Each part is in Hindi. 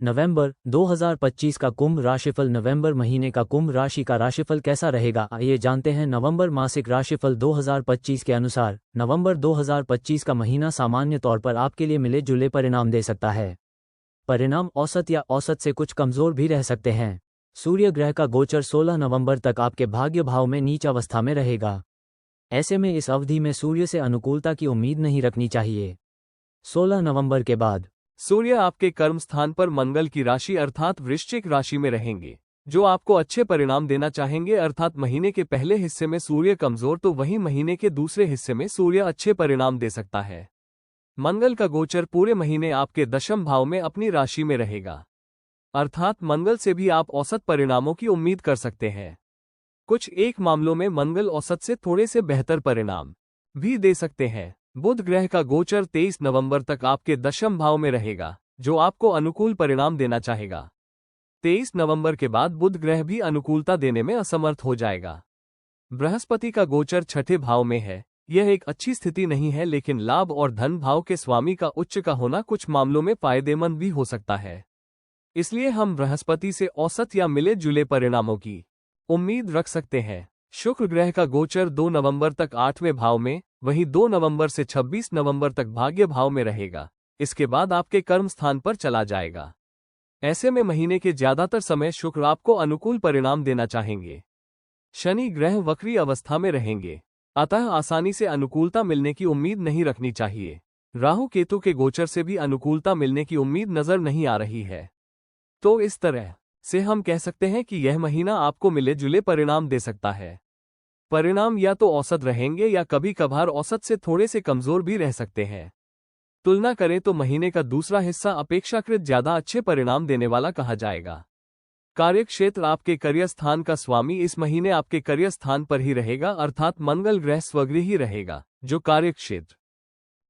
नवंबर 2025 का कुंभ राशिफल। नवंबर महीने का कुंभ राशि का राशिफल कैसा रहेगा, आइए जानते हैं। नवंबर मासिक राशिफल 2025 के अनुसार नवंबर 2025 का महीना सामान्य तौर पर आपके लिए मिले जुले परिणाम दे सकता है। परिणाम औसत या औसत से कुछ कमजोर भी रह सकते हैं। सूर्य ग्रह का गोचर 16 नवंबर तक आपके भाग्य भाव में नीच अवस्था में रहेगा। ऐसे में इस अवधि में सूर्य से अनुकूलता की उम्मीद नहीं रखनी चाहिए। 16 नवंबर के बाद सूर्य आपके कर्म स्थान पर मंगल की राशि अर्थात वृश्चिक राशि में रहेंगे, जो आपको अच्छे परिणाम देना चाहेंगे। अर्थात महीने के पहले हिस्से में सूर्य कमजोर तो वहीं महीने के दूसरे हिस्से में सूर्य अच्छे परिणाम दे सकता है। मंगल का गोचर पूरे महीने आपके दशम भाव में अपनी राशि में रहेगा, अर्थात मंगल से भी आप औसत परिणामों की उम्मीद कर सकते हैं। कुछ एक मामलों में मंगल औसत से थोड़े से बेहतर परिणाम भी दे सकते हैं। बुध ग्रह का गोचर 23 नवंबर तक आपके दशम भाव में रहेगा, जो आपको अनुकूल परिणाम देना चाहेगा। 23 नवंबर के बाद बुध ग्रह भी अनुकूलता देने में असमर्थ हो जाएगा। बृहस्पति का गोचर छठे भाव में है। यह एक अच्छी स्थिति नहीं है, लेकिन लाभ और धन भाव के स्वामी का उच्च का होना कुछ मामलों में फायदेमंद भी हो सकता है। इसलिए हम बृहस्पति से औसत या मिले जुले परिणामों की उम्मीद रख सकते हैं। शुक्र ग्रह का गोचर 2 नवंबर तक 8वें भाव में, वहीं 2 नवंबर से 26 नवंबर तक भाग्य भाव में रहेगा। इसके बाद आपके कर्म स्थान पर चला जाएगा। ऐसे में महीने के ज्यादातर समय शुक्र आपको अनुकूल परिणाम देना चाहेंगे। शनि ग्रह वक्री अवस्था में रहेंगे, अतः आसानी से अनुकूलता मिलने की उम्मीद नहीं रखनी चाहिए। राहु केतु के गोचर से भी अनुकूलता मिलने की उम्मीद नजर नहीं आ रही है। तो इस तरह से हम कह सकते हैं कि यह महीना आपको मिले जुले परिणाम दे सकता है। परिणाम या तो औसत रहेंगे या कभी कभार औसत से थोड़े से कमजोर भी रह सकते हैं। तुलना करें तो महीने का दूसरा हिस्सा अपेक्षाकृत ज्यादा अच्छे परिणाम देने वाला कहा जाएगा। कार्यक्षेत्र आपके करियर स्थान का स्वामी इस महीने आपके करियर स्थान पर ही रहेगा, अर्थात मंगल ग्रह स्वगृह ही रहेगा, जो कार्यक्षेत्र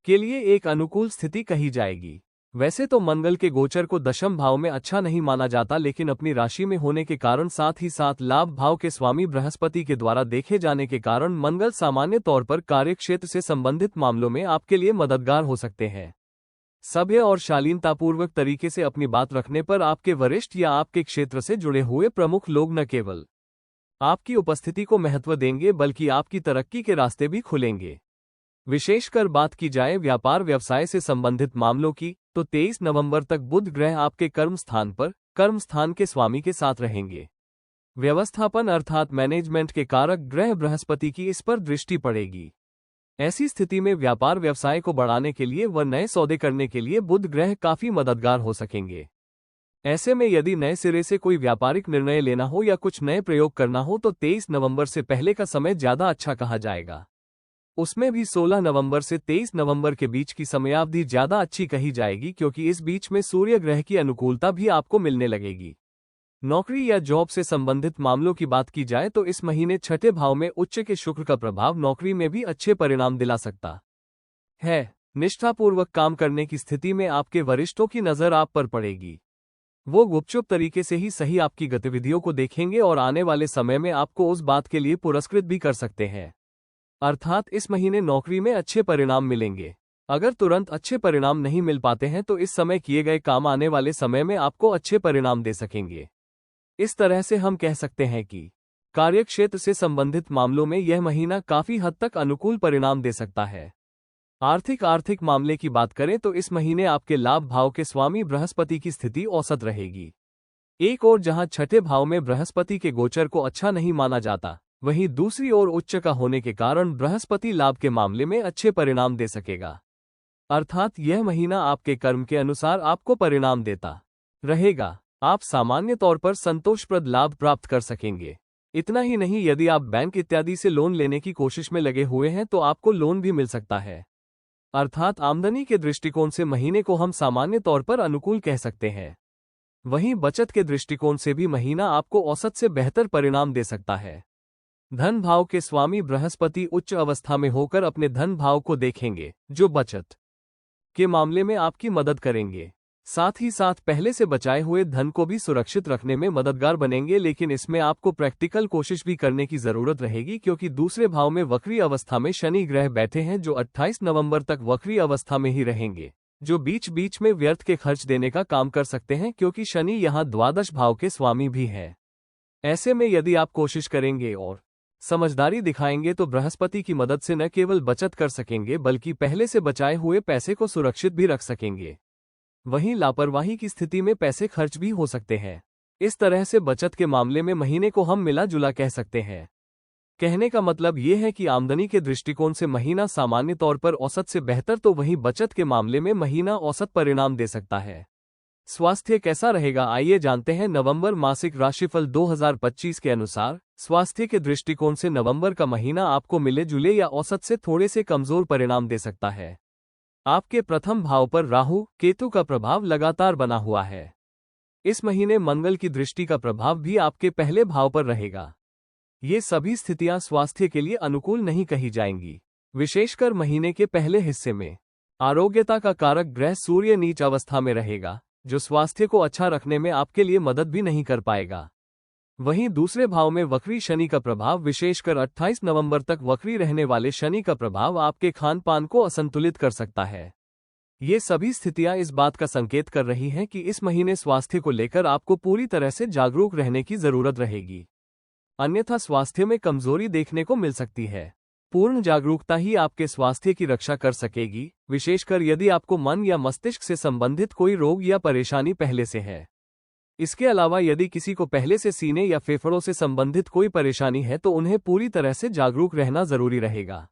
के लिए एक अनुकूल स्थिति कही जाएगी। वैसे तो मंगल के गोचर को दशम भाव में अच्छा नहीं माना जाता, लेकिन अपनी राशि में होने के कारण साथ ही साथ लाभ भाव के स्वामी बृहस्पति के द्वारा देखे जाने के कारण मंगल सामान्य तौर पर कार्यक्षेत्र से संबंधित मामलों में आपके लिए मददगार हो सकते हैं। सभ्य और शालीनतापूर्वक तरीके से अपनी बात रखने पर आपके वरिष्ठ या आपके क्षेत्र से जुड़े हुए प्रमुख लोग न केवल आपकी उपस्थिति को महत्व देंगे, बल्कि आपकी तरक्की के रास्ते भी खुलेंगे। विशेषकर बात की जाए व्यापार व्यवसाय से संबंधित मामलों की, तो 23 नवंबर तक बुध ग्रह आपके कर्म स्थान पर कर्म स्थान के स्वामी के साथ रहेंगे। व्यवस्थापन अर्थात मैनेजमेंट के कारक ग्रह बृहस्पति की इस पर दृष्टि पड़ेगी। ऐसी स्थिति में व्यापार व्यवसाय को बढ़ाने के लिए व नए सौदे करने के लिए बुध ग्रह काफी मददगार हो सकेंगे। ऐसे में यदि नए सिरे से कोई व्यापारिक निर्णय लेना हो या कुछ नए प्रयोग करना हो तो 23 नवंबर से पहले का समय ज्यादा अच्छा कहा जाएगा। उसमें भी 16 नवंबर से 23 नवंबर के बीच की समयावधि ज्यादा अच्छी कही जाएगी, क्योंकि इस बीच में सूर्य ग्रह की अनुकूलता भी आपको मिलने लगेगी। नौकरी या जॉब से संबंधित मामलों की बात की जाए तो इस महीने छठे भाव में उच्च के शुक्र का प्रभाव नौकरी में भी अच्छे परिणाम दिला सकता है। निष्ठापूर्वक काम करने की स्थिति में आपके वरिष्ठों की नजर आप पर पड़ेगी। वो गुपचुप तरीके से ही सही आपकी गतिविधियों को देखेंगे और आने वाले समय में आपको उस बात के लिए पुरस्कृत भी कर सकते हैं। अर्थात इस महीने नौकरी में अच्छे परिणाम मिलेंगे। अगर तुरंत अच्छे परिणाम नहीं मिल पाते हैं तो इस समय किए गए काम आने वाले समय में आपको अच्छे परिणाम दे सकेंगे। इस तरह से हम कह सकते हैं कि कार्यक्षेत्र से संबंधित मामलों में यह महीना काफी हद तक अनुकूल परिणाम दे सकता है। आर्थिक मामले की बात करें तो इस महीने आपके लाभ भाव के स्वामी बृहस्पति की स्थिति औसत रहेगी। एक ओर जहां छठे भाव में बृहस्पति के गोचर को अच्छा नहीं माना जाता, वहीं दूसरी ओर उच्च का होने के कारण बृहस्पति लाभ के मामले में अच्छे परिणाम दे सकेगा। अर्थात यह महीना आपके कर्म के अनुसार आपको परिणाम देता रहेगा। आप सामान्य तौर पर संतोषप्रद लाभ प्राप्त कर सकेंगे। इतना ही नहीं, यदि आप बैंक इत्यादि से लोन लेने की कोशिश में लगे हुए हैं तो आपको लोन भी मिल सकता है। अर्थात आमदनी के दृष्टिकोण से महीने को हम सामान्य तौर पर अनुकूल कह सकते हैं। वहीं बचत के दृष्टिकोण से भी महीना आपको औसत से बेहतर परिणाम दे सकता है। धन भाव के स्वामी बृहस्पति उच्च अवस्था में होकर अपने धन भाव को देखेंगे, जो बचत के मामले में आपकी मदद करेंगे। साथ ही साथ पहले से बचाए हुए धन को भी सुरक्षित रखने में मददगार बनेंगे, लेकिन इसमें आपको प्रैक्टिकल कोशिश भी करने की जरूरत रहेगी, क्योंकि दूसरे भाव में वक्री अवस्था में शनि ग्रह बैठे हैं, जो 28 नवंबर तक वक्री अवस्था में ही रहेंगे। जो बीच बीच में व्यर्थ के खर्च देने का काम कर सकते हैं, क्योंकि शनि यहाँ द्वादश भाव के स्वामी भी है। ऐसे में यदि आप कोशिश करेंगे और समझदारी दिखाएंगे तो बृहस्पति की मदद से न केवल बचत कर सकेंगे बल्कि पहले से बचाए हुए पैसे को सुरक्षित भी रख सकेंगे। वहीं लापरवाही की स्थिति में पैसे खर्च भी हो सकते हैं। इस तरह से बचत के मामले में महीने को हम मिला जुला कह सकते हैं। कहने का मतलब ये है कि आमदनी के दृष्टिकोण से महीना सामान्य तौर पर औसत से बेहतर, तो वहीं बचत के मामले में महीना औसत परिणाम दे सकता है। स्वास्थ्य कैसा रहेगा, आइए जानते हैं। नवंबर मासिक राशिफल 2025 के अनुसार स्वास्थ्य के दृष्टिकोण से नवंबर का महीना आपको मिले जुले या औसत से थोड़े से कमजोर परिणाम दे सकता है। आपके प्रथम भाव पर राहु केतु का प्रभाव लगातार बना हुआ है। इस महीने मंगल की दृष्टि का प्रभाव भी आपके पहले भाव पर रहेगा। ये सभी स्थितियां स्वास्थ्य के लिए अनुकूल नहीं कही जाएंगी। विशेषकर महीने के पहले हिस्से में आरोग्यता का कारक ग्रह सूर्य नीच अवस्था में रहेगा, जो स्वास्थ्य को अच्छा रखने में आपके लिए मदद भी नहीं कर पाएगा। वहीं दूसरे भाव में वक्री शनि का प्रभाव, विशेषकर 28 नवंबर तक वक्री रहने वाले शनि का प्रभाव आपके खान पान को असंतुलित कर सकता है। ये सभी स्थितियां इस बात का संकेत कर रही हैं कि इस महीने स्वास्थ्य को लेकर आपको पूरी तरह से जागरूक रहने की जरूरत रहेगी, अन्यथा स्वास्थ्य में कमजोरी देखने को मिल सकती है। पूर्ण जागरूकता ही आपके स्वास्थ्य की रक्षा कर सकेगी, विशेषकर यदि आपको मन या मस्तिष्क से संबंधित कोई रोग या परेशानी पहले से है। इसके अलावा यदि किसी को पहले से सीने या फेफड़ों से संबंधित कोई परेशानी है तो उन्हें पूरी तरह से जागरूक रहना जरूरी रहेगा।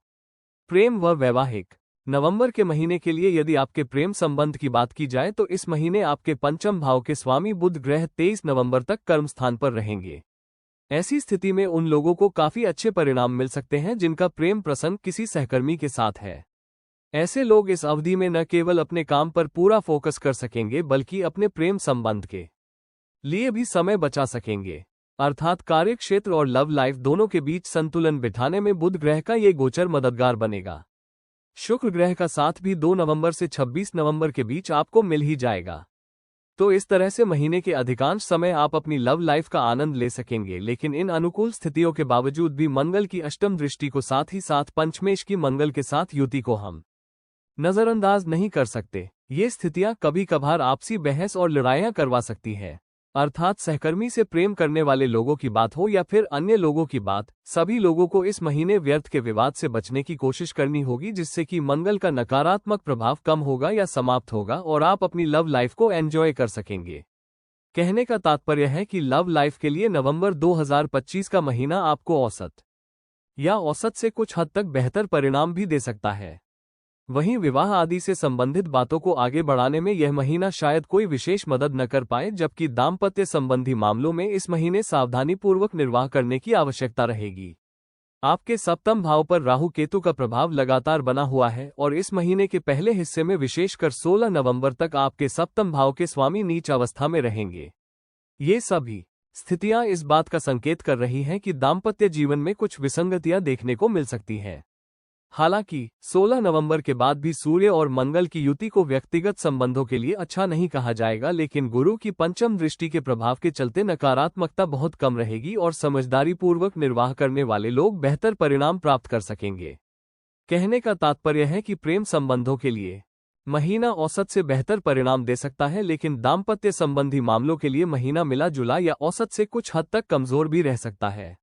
प्रेम व वैवाहिक नवंबर के महीने के लिए यदि आपके प्रेम संबंध की बात की जाए तो इस महीने आपके पंचम भाव के स्वामी बुध ग्रह 23 नवंबर तक कर्म स्थान पर रहेंगे। ऐसी स्थिति में उन लोगों को काफी अच्छे परिणाम मिल सकते हैं जिनका प्रेम प्रसंग किसी सहकर्मी के साथ है। ऐसे लोग इस अवधि में न केवल अपने काम पर पूरा फोकस कर सकेंगे बल्कि अपने प्रेम संबंध के लिए भी समय बचा सकेंगे। अर्थात कार्य क्षेत्र और लव लाइफ दोनों के बीच संतुलन बिठाने में बुध ग्रह का ये गोचर मददगार बनेगा। शुक्र ग्रह का साथ भी 2 नवंबर से 26 नवंबर के बीच आपको मिल ही जाएगा। तो इस तरह से महीने के अधिकांश समय आप अपनी लव लाइफ का आनंद ले सकेंगे। लेकिन इन अनुकूल स्थितियों के बावजूद भी मंगल की अष्टम दृष्टि को साथ ही साथ पंचमेश की मंगल के साथ युति को हम नजरअंदाज नहीं कर सकते। ये स्थितियां कभी कभार आपसी बहस और लड़ाइयां करवा सकती हैं। अर्थात सहकर्मी से प्रेम करने वाले लोगों की बात हो या फिर अन्य लोगों की बात, सभी लोगों को इस महीने व्यर्थ के विवाद से बचने की कोशिश करनी होगी, जिससे कि मंगल का नकारात्मक प्रभाव कम होगा या समाप्त होगा और आप अपनी लव लाइफ को एंजॉय कर सकेंगे। कहने का तात्पर्य है कि लव लाइफ के लिए नवंबर 2025 का महीना आपको औसत या औसत से कुछ हद तक बेहतर परिणाम भी दे सकता है। वहीं विवाह आदि से संबंधित बातों को आगे बढ़ाने में यह महीना शायद कोई विशेष मदद न कर पाए, जबकि दाम्पत्य संबंधी मामलों में इस महीने सावधानीपूर्वक निर्वाह करने की आवश्यकता रहेगी। आपके सप्तम भाव पर राहु केतु का प्रभाव लगातार बना हुआ है और इस महीने के पहले हिस्से में विशेषकर 16 नवंबर तक आपके सप्तम भाव के स्वामी नीच अवस्था में रहेंगे। ये सभी स्थितियां इस बात का संकेत कर रही हैं कि दाम्पत्य जीवन में कुछ विसंगतियां देखने को मिल सकती हैं। हालांकि 16 नवंबर के बाद भी सूर्य और मंगल की युति को व्यक्तिगत संबंधों के लिए अच्छा नहीं कहा जाएगा, लेकिन गुरु की पंचम दृष्टि के प्रभाव के चलते नकारात्मकता बहुत कम रहेगी और समझदारीपूर्वक निर्वाह करने वाले लोग बेहतर परिणाम प्राप्त कर सकेंगे। कहने का तात्पर्य है कि प्रेम संबंधों के लिए महीना औसत से बेहतर परिणाम दे सकता है, लेकिन दाम्पत्य संबंधी मामलों के लिए महीना मिला जुला या औसत से कुछ हद तक कमजोर भी रह सकता है।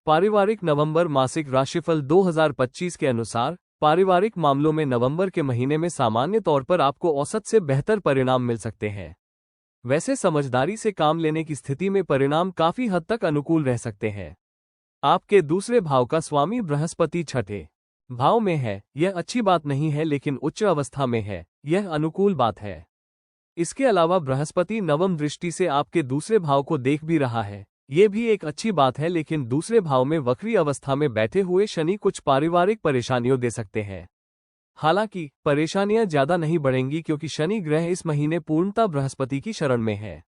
पारिवारिक नवंबर मासिक राशिफल 2025 के अनुसार पारिवारिक मामलों में नवंबर के महीने में सामान्य तौर पर आपको औसत से बेहतर परिणाम मिल सकते हैं। वैसे समझदारी से काम लेने की स्थिति में परिणाम काफी हद तक अनुकूल रह सकते हैं। आपके दूसरे भाव का स्वामी बृहस्पति छठे भाव में है, यह अच्छी बात नहीं है, लेकिन उच्च अवस्था में है, यह अनुकूल बात है। इसके अलावा बृहस्पति नवम दृष्टि से आपके दूसरे भाव को देख भी रहा है, ये भी एक अच्छी बात है, लेकिन दूसरे भाव में वक्री अवस्था में बैठे हुए शनि कुछ पारिवारिक परेशानियों दे सकते हैं। हालांकि परेशानियां ज्यादा नहीं बढ़ेंगी क्योंकि शनि ग्रह इस महीने पूर्णतः बृहस्पति की शरण में है।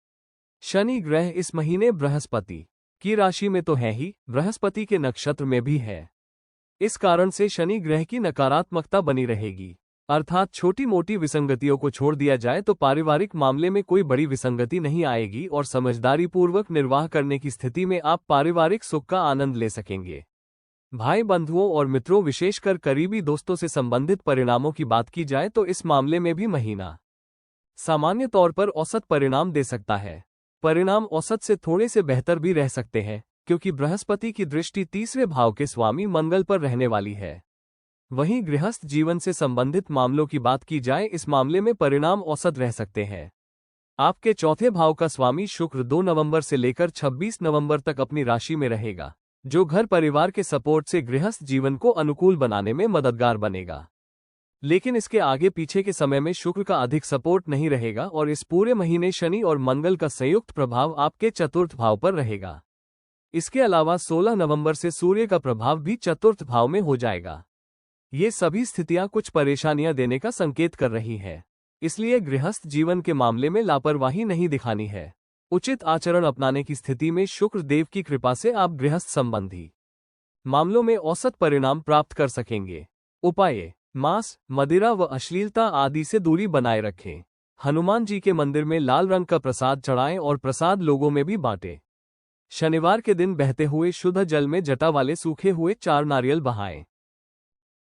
शनि ग्रह इस महीने बृहस्पति की राशि में तो है ही, बृहस्पति के नक्षत्र में भी है। इस कारण से शनि ग्रह की नकारात्मकता बनी रहेगी। अर्थात छोटी मोटी विसंगतियों को छोड़ दिया जाए तो पारिवारिक मामले में कोई बड़ी विसंगति नहीं आएगी और समझदारीपूर्वक निर्वाह करने की स्थिति में आप पारिवारिक सुख का आनंद ले सकेंगे। भाई बंधुओं और मित्रों, विशेषकर करीबी दोस्तों से संबंधित परिणामों की बात की जाए तो इस मामले में भी महीना सामान्य तौर पर औसत परिणाम दे सकता है। परिणाम औसत से थोड़े से बेहतर भी रह सकते हैं, क्योंकि बृहस्पति की दृष्टि तीसरे भाव के स्वामी मंगल पर रहने वाली है। वहीं गृहस्थ जीवन से संबंधित मामलों की बात की जाए, इस मामले में परिणाम औसत रह सकते हैं। आपके चौथे भाव का स्वामी शुक्र 2 नवंबर से लेकर 26 नवंबर तक अपनी राशि में रहेगा, जो घर परिवार के सपोर्ट से गृहस्थ जीवन को अनुकूल बनाने में मददगार बनेगा। लेकिन इसके आगे पीछे के समय में शुक्र का अधिक सपोर्ट नहीं रहेगा और इस पूरे महीने शनि और मंगल का संयुक्त प्रभाव आपके चतुर्थ भाव पर रहेगा। इसके अलावा 16 नवंबर से सूर्य का प्रभाव भी चतुर्थ भाव में हो जाएगा। ये सभी स्थितियां कुछ परेशानियां देने का संकेत कर रही है, इसलिए गृहस्थ जीवन के मामले में लापरवाही नहीं दिखानी है। उचित आचरण अपनाने की स्थिति में शुक्र देव की कृपा से आप गृहस्थ संबंधी मामलों में औसत परिणाम प्राप्त कर सकेंगे। उपाय: मांस, मदिरा व अश्लीलता आदि से दूरी बनाए रखें। हनुमान जी के मंदिर में लाल रंग का प्रसाद चढ़ाएं और प्रसाद लोगों में भी बांटें। शनिवार के दिन बहते हुए शुद्ध जल में जटा वाले सूखे हुए 4 नारियल बहाएं।